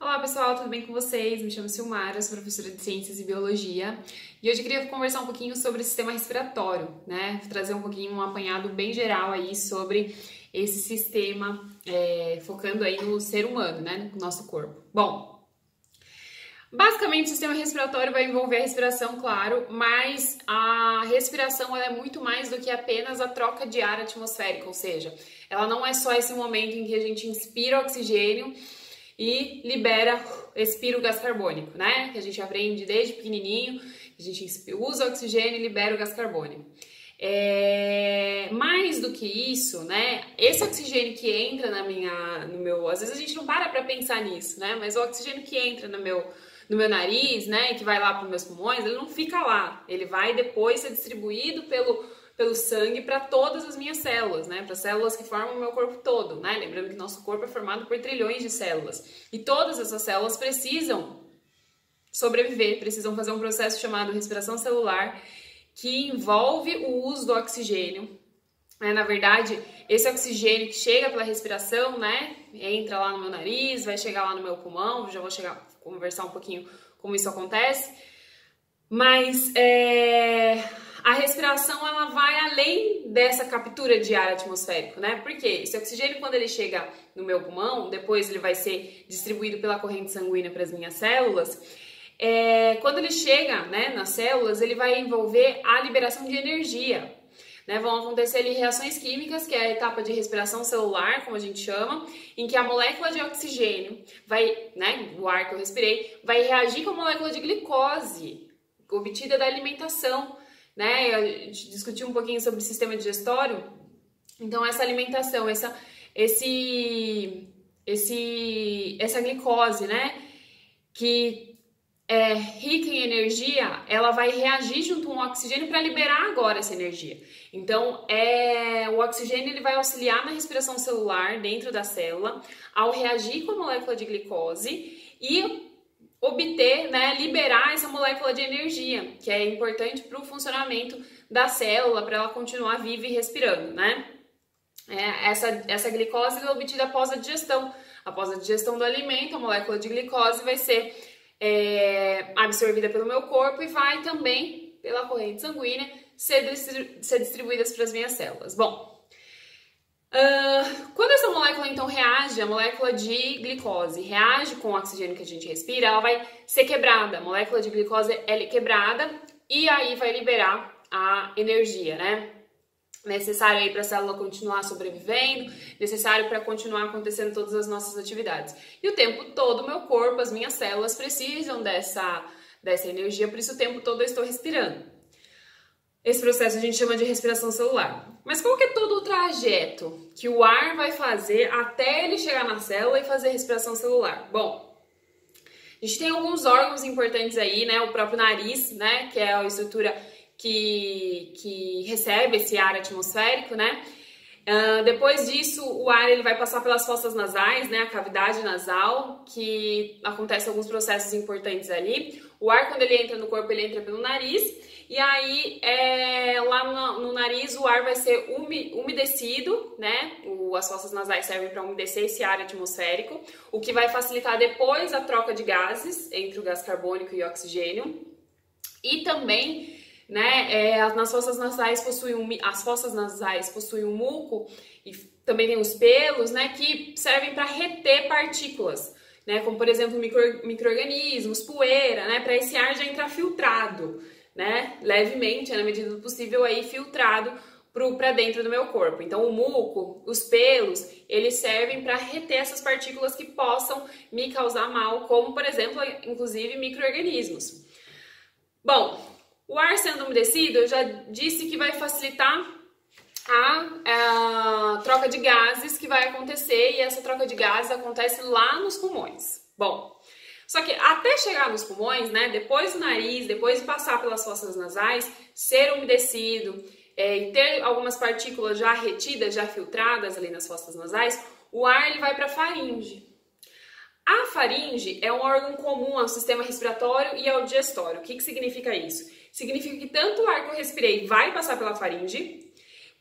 Olá pessoal, tudo bem com vocês? Me chamo Silmara, sou professora de Ciências e Biologia e hoje eu queria conversar um pouquinho sobre o sistema respiratório, né? Trazer um pouquinho um apanhado bem geral aí sobre esse sistema, focando aí no ser humano, né? No nosso corpo. Bom, basicamente o sistema respiratório vai envolver a respiração, claro, mas a respiração ela é muito mais do que apenas a troca de ar atmosférico, ou seja, ela não é só esse momento em que a gente inspira oxigênio e expira o gás carbônico, né? Que a gente aprende desde pequenininho, a gente usa o oxigênio e libera o gás carbônico. Mais do que isso, né? Esse oxigênio que entra no meu, às vezes a gente não para pensar nisso, né? Mas o oxigênio que entra no meu nariz, né? E que vai lá para os meus pulmões, ele não fica lá. Ele vai depois ser distribuído pelo sangue para todas as minhas células, né? Para as células que formam o meu corpo todo, né? Lembrando que nosso corpo é formado por trilhões de células. E todas essas células precisam sobreviver, precisam fazer um processo chamado respiração celular, que envolve o uso do oxigênio. Na verdade, esse oxigênio que chega pela respiração, né? Entra lá no meu nariz, vai chegar lá no meu pulmão, já vou conversar um pouquinho como isso acontece. Mas a respiração ela vai além dessa captura de ar atmosférico, né? Porque esse oxigênio, quando ele chega no meu pulmão, depois ele vai ser distribuído pela corrente sanguínea para as minhas células. Quando ele chega, né, nas células, ele vai envolver a liberação de energia. Né? Vão acontecer ali reações químicas, que é a etapa de respiração celular, como a gente chama, em que a molécula de oxigênio vai, né, o ar que eu respirei, vai reagir com a molécula de glicose obtida da alimentação, né? A gente discutiu um pouquinho sobre o sistema digestório. Então essa alimentação, essa glicose, né, que é rica em energia, ela vai reagir junto com o oxigênio para liberar agora essa energia. Então, o oxigênio ele vai auxiliar na respiração celular dentro da célula, ao reagir com a molécula de glicose e obter, né, liberar essa molécula de energia, que é importante para o funcionamento da célula, para ela continuar viva e respirando, né? Essa glicose é obtida após a digestão. Após a digestão do alimento, a molécula de glicose vai ser absorvida pelo meu corpo e vai também, pela corrente sanguínea, ser distribuída para as minhas células. Bom, quando essa molécula então reage, a molécula de glicose reage com o oxigênio que a gente respira, ela vai ser quebrada, a molécula de glicose é quebrada e aí vai liberar a energia, né? Necessário aí para a célula continuar sobrevivendo, necessário para continuar acontecendo todas as nossas atividades. E o tempo todo o meu corpo, as minhas células precisam dessa energia, por isso o tempo todo eu estou respirando. Esse processo a gente chama de respiração celular. Mas qual que é todo o trajeto que o ar vai fazer até ele chegar na célula e fazer respiração celular? Bom, a gente tem alguns órgãos importantes aí, né? O próprio nariz, né? Que é a estrutura que recebe esse ar atmosférico, né? Depois disso, o ar ele vai passar pelas fossas nasais, né? A cavidade nasal, que acontece alguns processos importantes ali. O ar, quando ele entra no corpo, ele entra pelo nariz. E aí, lá no nariz, o ar vai ser umedecido, né? As fossas nasais servem para umedecer esse ar atmosférico, o que vai facilitar depois a troca de gases entre o gás carbônico e o oxigênio. E também, né, as fossas nasais possuem um muco e também tem os pelos, né, que servem para reter partículas, né, como por exemplo micro-organismos, poeira, né, para esse ar já entrar filtrado, né, levemente, na medida do possível, aí filtrado para dentro do meu corpo. Então o muco, os pelos, eles servem para reter essas partículas que possam me causar mal, como por exemplo, inclusive micro-organismos. Bom, o ar sendo umedecido, eu já disse que vai facilitar a troca de gases que vai acontecer, e essa troca de gases acontece lá nos pulmões. Bom, só que até chegar nos pulmões, né, depois do nariz, depois de passar pelas fossas nasais, ser umedecido e ter algumas partículas já retidas, já filtradas ali nas fossas nasais, o ar ele vai para a faringe. A faringe é um órgão comum ao sistema respiratório e ao digestório. O que significa isso? Significa que tanto o ar que eu respirei vai passar pela faringe,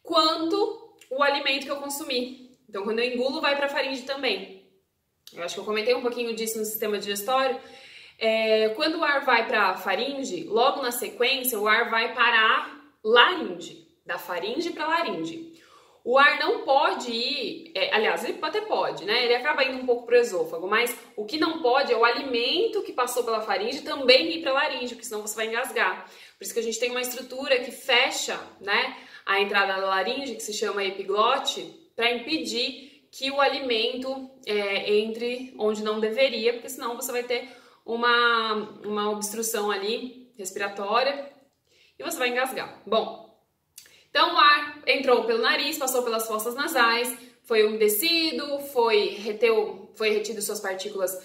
quanto o alimento que eu consumi. Então, quando eu engulo, vai para a faringe também. Eu acho que eu comentei um pouquinho disso no sistema digestório. Quando o ar vai para a faringe, logo na sequência, o ar vai para a laringe, da faringe para a laringe. O ar não pode ir, aliás, ele até pode, né? Ele acaba indo um pouco para o esôfago, mas o que não pode é o alimento que passou pela faringe também ir para a laringe, porque senão você vai engasgar. Por isso que a gente tem uma estrutura que fecha, né, a entrada da laringe, que se chama epiglote, para impedir que o alimento entre onde não deveria, porque senão você vai ter uma obstrução ali respiratória e você vai engasgar. Bom, então o ar entrou pelo nariz, passou pelas fossas nasais, foi umedecido, foi retido suas partículas,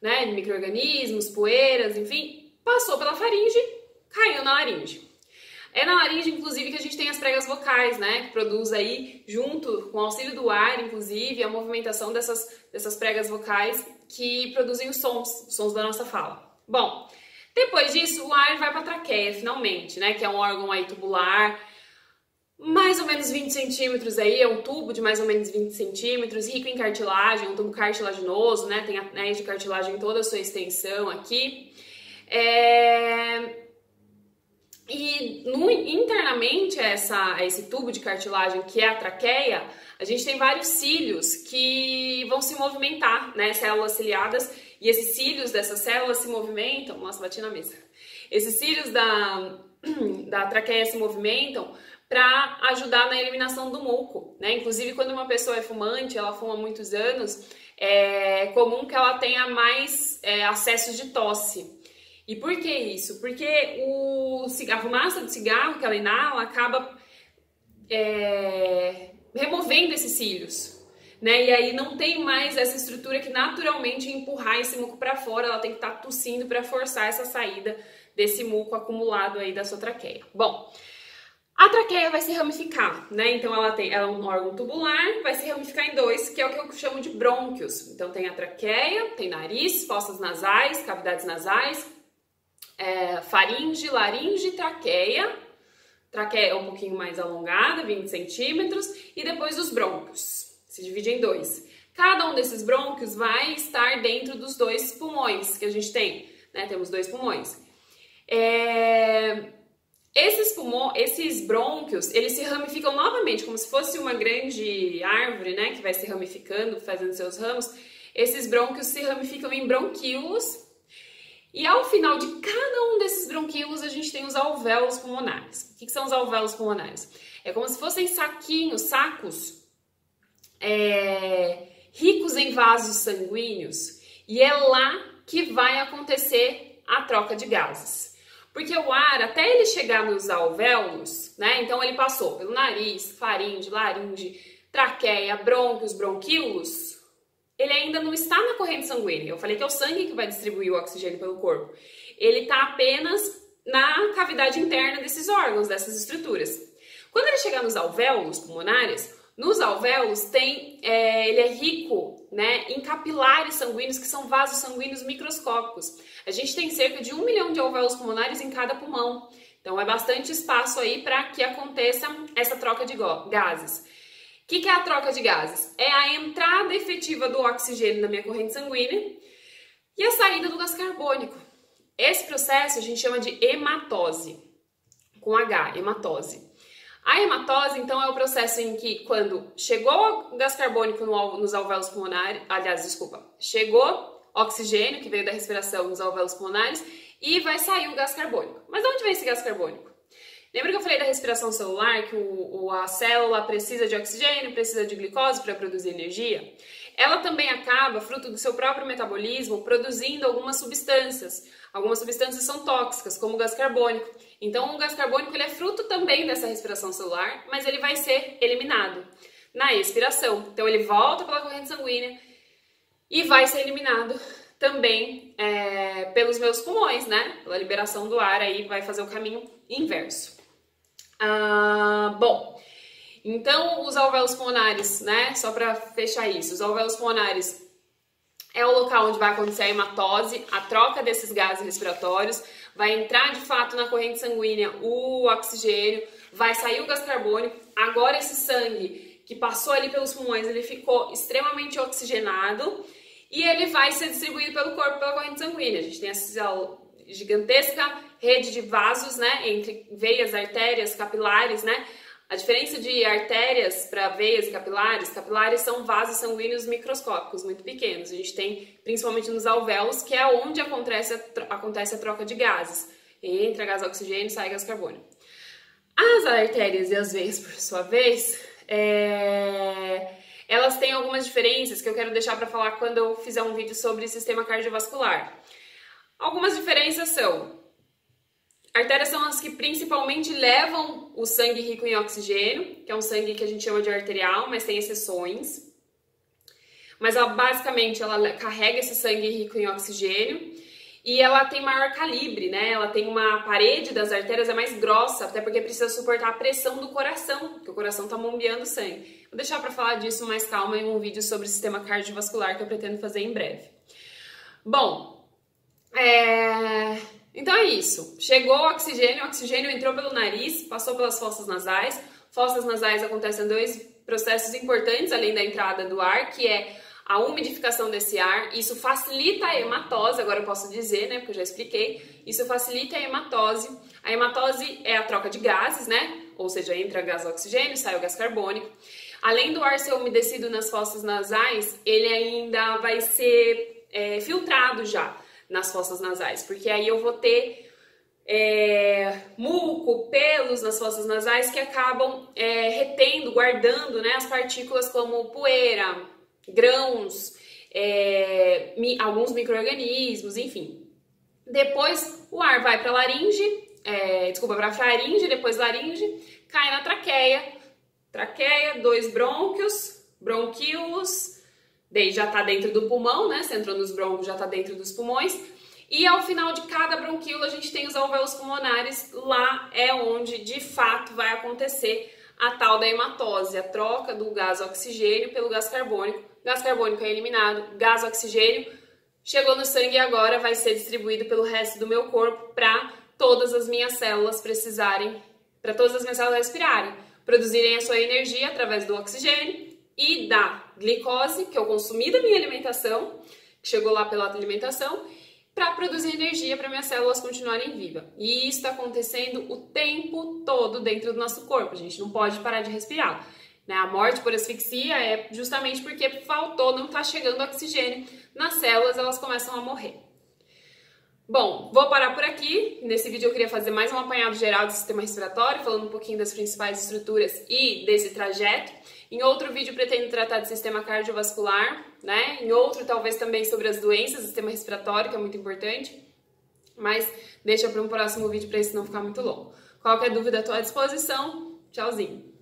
né, de micro-organismos, poeiras, enfim, passou pela faringe, caiu na laringe. É na laringe, inclusive, que a gente tem as pregas vocais, né, que produz aí, junto com o auxílio do ar, inclusive, a movimentação dessas pregas vocais que produzem os sons da nossa fala. Bom, depois disso, o ar vai para a traqueia, finalmente, né, que é um órgão aí tubular, mais ou menos 20 centímetros aí, é um tubo de mais ou menos 20 centímetros, rico em cartilagem, um tubo cartilaginoso, né, tem anéis de cartilagem em toda a sua extensão aqui. E internamente a esse tubo de cartilagem que é a traqueia, a gente tem vários cílios que vão se movimentar, né, células ciliadas, e esses cílios dessas células se movimentam, nossa, bati na mesa, esses cílios da traqueia se movimentam para ajudar na eliminação do muco, né? Inclusive, quando uma pessoa é fumante, ela fuma há muitos anos, é comum que ela tenha mais acessos de tosse. E por que isso? Porque a fumaça do cigarro que ela inala acaba removendo esses cílios, né? E aí não tem mais essa estrutura que naturalmente empurrar esse muco para fora, ela tem que estar tossindo para forçar essa saída desse muco acumulado aí da sua traqueia. Bom, a traqueia vai se ramificar, né? Então ela é um órgão tubular, vai se ramificar em dois, que é o que eu chamo de brônquios. Então tem a traqueia, tem nariz, fossas nasais, cavidades nasais, faringe, laringe, traqueia. Traqueia é um pouquinho mais alongada, 20 centímetros, e depois os brônquios. Se divide em dois. Cada um desses brônquios vai estar dentro dos dois pulmões que a gente tem, né? Temos dois pulmões. Esses brônquios, eles se ramificam novamente, como se fosse uma grande árvore, né, que vai se ramificando, fazendo seus ramos. Esses brônquios se ramificam em bronquíolos, e ao final de cada um desses bronquíolos, a gente tem os alvéolos pulmonares. O que são os alvéolos pulmonares? É como se fossem sacos, ricos em vasos sanguíneos, e é lá que vai acontecer a troca de gases. Porque o ar, até ele chegar nos alvéolos, né? Então ele passou pelo nariz, faringe, laringe, traqueia, brônquios, bronquíolos, ele ainda não está na corrente sanguínea. Eu falei que é o sangue que vai distribuir o oxigênio pelo corpo. Ele está apenas na cavidade interna desses órgãos, dessas estruturas. Quando ele chegar nos alvéolos pulmonares, nos alvéolos ele é rico, né, em capilares sanguíneos, que são vasos sanguíneos microscópicos. A gente tem cerca de 1 milhão de alvéolos pulmonares em cada pulmão. Então é bastante espaço aí para que aconteça essa troca de gases. O que é a troca de gases? É a entrada efetiva do oxigênio na minha corrente sanguínea e a saída do gás carbônico. Esse processo a gente chama de hematose, com H, hematose. A hematose, então, é o processo em que, quando chegou o gás carbônico nos alvéolos pulmonares, chegou oxigênio, que veio da respiração nos alvéolos pulmonares, e vai sair o gás carbônico. Mas de onde vem esse gás carbônico? Lembra que eu falei da respiração celular, que a célula precisa de oxigênio, precisa de glicose para produzir energia? Ela também acaba, fruto do seu próprio metabolismo, produzindo algumas substâncias. Algumas substâncias são tóxicas, como o gás carbônico. Então, o gás carbônico ele é fruto também dessa respiração celular, mas ele vai ser eliminado na expiração. Então, ele volta pela corrente sanguínea e vai ser eliminado também pelos meus pulmões, né? Pela liberação do ar, aí vai fazer o caminho inverso. Bom, então os alvéolos pulmonares, né? Só para fechar isso, os alvéolos pulmonares é o local onde vai acontecer a hematose, a troca desses gases respiratórios, vai entrar de fato na corrente sanguínea o oxigênio, vai sair o gás carbônico. Agora esse sangue que passou ali pelos pulmões, ele ficou extremamente oxigenado e ele vai ser distribuído pelo corpo, pela corrente sanguínea. A gente tem essa gigantesca rede de vasos, né, entre veias, artérias, capilares, né? A diferença de artérias para veias e capilares são vasos sanguíneos microscópicos, muito pequenos. A gente tem, principalmente nos alvéolos, que é onde acontece a troca de gases. Entra gás oxigênio, sai gás carbônico. As artérias e as veias, por sua vez, elas têm algumas diferenças que eu quero deixar para falar quando eu fizer um vídeo sobre sistema cardiovascular. Algumas diferenças são: artérias são as que principalmente levam o sangue rico em oxigênio, que é um sangue que a gente chama de arterial, mas tem exceções. Mas basicamente ela carrega esse sangue rico em oxigênio e ela tem maior calibre, né? Ela tem uma parede das artérias é mais grossa, até porque precisa suportar a pressão do coração, porque o coração está bombeando sangue. Vou deixar para falar disso mais calma em um vídeo sobre o sistema cardiovascular que eu pretendo fazer em breve. Bom, então é isso. Chegou o oxigênio entrou pelo nariz, passou pelas fossas nasais. Fossas nasais acontecem dois processos importantes além da entrada do ar, que é a umidificação desse ar. Isso facilita a hematose, agora eu posso dizer, né, porque eu já expliquei. Isso facilita a hematose. A hematose é a troca de gases, né? Ou seja, entra gás oxigênio, sai o gás carbônico. Além do ar ser umedecido nas fossas nasais, ele ainda vai ser filtrado já nas fossas nasais, porque aí eu vou ter muco, pelos nas fossas nasais que acabam retendo, guardando, né, as partículas como poeira, grãos, alguns micro-organismos, enfim. Depois o ar vai para para a faringe, depois laringe, cai na traqueia, 2 brônquios, bronquíolos. Daí já está dentro do pulmão, né? Você entrou nos brônquios, já está dentro dos pulmões. E ao final de cada bronquíolo a gente tem os alvéolos pulmonares. Lá é onde de fato vai acontecer a tal da hematose, a troca do gás oxigênio pelo gás carbônico. Gás carbônico é eliminado, gás oxigênio chegou no sangue e agora vai ser distribuído pelo resto do meu corpo para todas as minhas células para todas as minhas células respirarem, produzirem a sua energia através do oxigênio e da glicose, que eu consumi da minha alimentação, que chegou lá pela alimentação, para produzir energia para minhas células continuarem vivas. E isso está acontecendo o tempo todo dentro do nosso corpo. A gente não pode parar de respirar, né? A morte por asfixia é justamente porque não está chegando oxigênio nas células, elas começam a morrer. Bom, vou parar por aqui. Nesse vídeo eu queria fazer mais um apanhado geral do sistema respiratório, falando um pouquinho das principais estruturas e desse trajeto. Em outro vídeo pretendo tratar do sistema cardiovascular, né? Em outro talvez também sobre as doenças do sistema respiratório, que é muito importante. Mas deixa para um próximo vídeo para isso não ficar muito longo. Qualquer dúvida, estou à disposição. Tchauzinho!